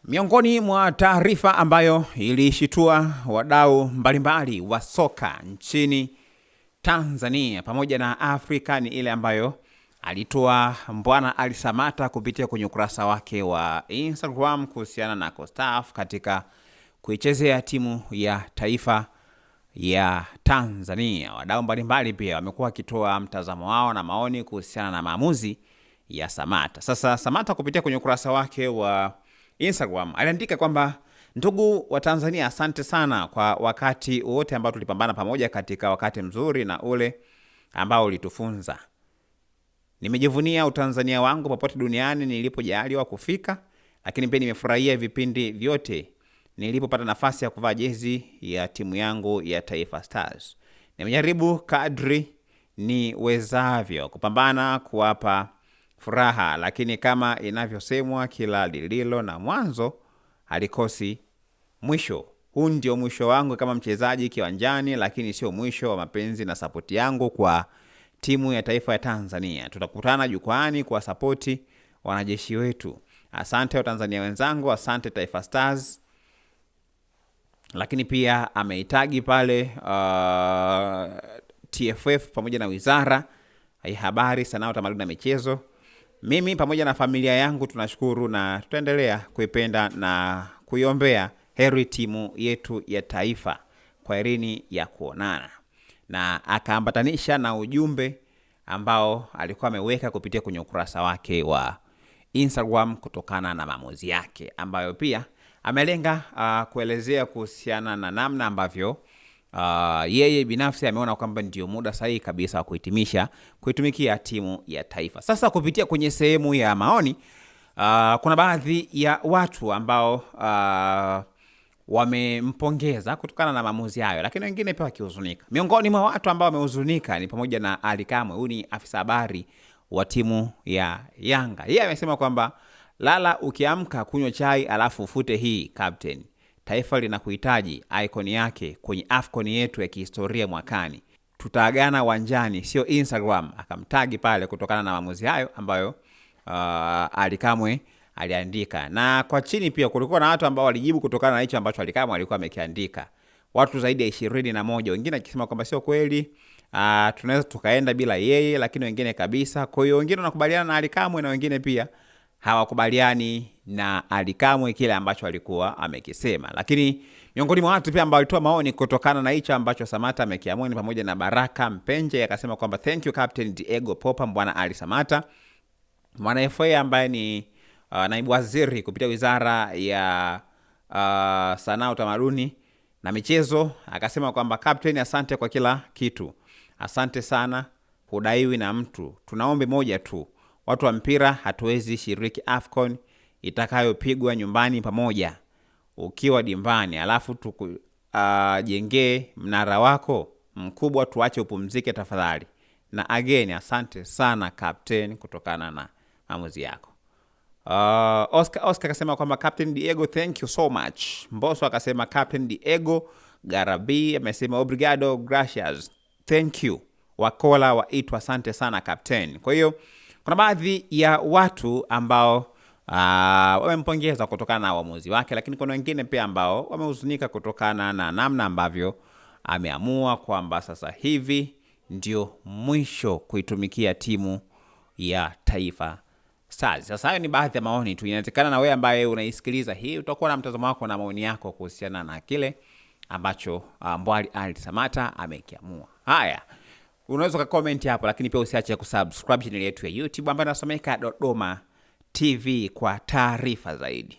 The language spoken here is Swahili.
Miongoni mwa taarifa ambayo ilishitua wadau mbalimbali wa soka nchini Tanzania pamoja na Afrika ni ile ambayo alitoa Mbwana Ally Samata kupitia kwenye ukurasa wake wa Instagram kuhusiana na kustaafu katika kuichezea timu ya taifa ya Tanzania. Wadau mbalimbali pia wamekuwa wakitoa mtazamo wao na maoni kuhusiana na maamuzi ya Samata. Sasa Samata kupitia kwenye ukurasa wake wa Instagram aliandika kwamba ndugu wa Tanzania, asante sana kwa wakati wote ambao tulipambana pamoja katika wakati mzuri na ule ambao ulitufunza. Nimejivunia utanzania wangu popote duniani nilipojaliwa kufika, lakini pia nimefurahia vipindi vyote nilipopata nafasi ya kuvaa jezi ya timu yangu ya Taifa Stars. Nimejaribu kadri niwezavyo kupambana kuwapa furaha, lakini kama inavyosemwa kila lililo na mwanzo halikosi mwisho. Huu ndio mwisho wangu kama mchezaji kiwanjani, lakini sio mwisho wa mapenzi na sapoti yangu kwa timu ya taifa ya Tanzania. Tutakutana jukwani kwa sapoti wanajeshi wetu. Asante wa Tanzania wenzangu, asante Taifa Stars. Lakini pia ameitagi pale TFF pamoja na Wizara ya Habari, Sanaa, Utamaduni na Michezo. Mimi pamoja na familia yangu tunashukuru na tutaendelea kuipenda na kuiombea heri timu yetu ya taifa. Kwaherini ya kuonana. Na akaambatanisha na ujumbe ambao alikuwa ameweka kupitia kwenye ukurasa wake wa Instagram kutokana na maamuzi yake, ambayo pia amelenga kuelezea kuhusiana na namna ambavyo yeye binafsi ameona kwamba ndio muda sahihi kabisa wa kuitumikia timu ya taifa. Sasa kupitia kwenye sehemu ya maoni, kuna baadhi ya watu ambao wamempongeza kutokana na maamuzi hayo, lakini wengine pia wakihuzunika. Miongoni mwa watu ambao wamehuzunika ni pamoja na Ally Kamwe. Huyu ni afisa habari wa timu ya Yanga. Yeye amesema kwamba lala ukiamka kunywa chai alafu ufute hii captain. Taifa linakuhitaji, icon yake kwenye AFCON yetu ya kihistoria mwakani. Tutaagana uwanjani, sio Instagram. Akamtagi pale kutokana na maamuzi hayo ambayo Ally Kamwe aliandika. Na kwa chini pia kulikuwa na watu ambao walijibu kutokana na hicho ambacho Ally Kamwe alikuwa amekiandika. Watu zaidi ya 21, wengine akisema kwamba sio kweli, tunaweza tukaenda bila yeye, lakini wengine kabisa. Kwa hiyo wengine wanakubaliana na Ally Kamwe na wengine pia hawakubaliani na Ally Kamwe kile ambacho alikuwa amekisema. Lakini miongoni mwa watu pia ambao walitoa maoni kutokana na hicho ambacho Samata amekiamua ni pamoja na Baraka Mpenje. Akasema kwamba thank you Captain Diego Popa Mbwana Ally Samata. Mwana FA ambaye ni naibu waziri kupitia Wizara ya Sanaa, Utamaduni na Michezo, akasema kwamba Captain, asante kwa kila kitu. Asante sana, hudaiwi na mtu. Tunaombe moja tu, watu wa mpira hatuwezi shiriki AFCON itakayopigwa nyumbani pamoja ukiwa dimbani, alafu jengee mnara wako mkubwa, tuache upumzike tafadhali. Na again asante sana Captain kutokana na maamuzi yako. Oscar akasema kwamba Captain Diego, thank you so much. Mbosso akasema Captain Diego. Garabi amesema obrigado, gracias, thank you. Wakola waitwa asante sana Captain. Kwa hiyo kuna baadhi ya watu ambao wamempongeza kutokana na uamuzi wake, lakini kuna wengine pia ambao wamehuzunika kutokana na namna ambavyo ameamua kwamba sasa hivi ndio mwisho kuitumikia timu ya Taifa Stars. Sasa hayo ni baadhi ya maoni tu. Inawezekana na wewe ambaye unaisikiliza hii utakuwa na mtazamo wako na maoni yako kuhusiana na kile ambacho Mbwana Ally Samata amekiamua. Haya, unaweza comment hapo, lakini pia usiache kusubscribe channel yetu ya YouTube ambayo inasomeka Dodoma TV kwa taarifa zaidi.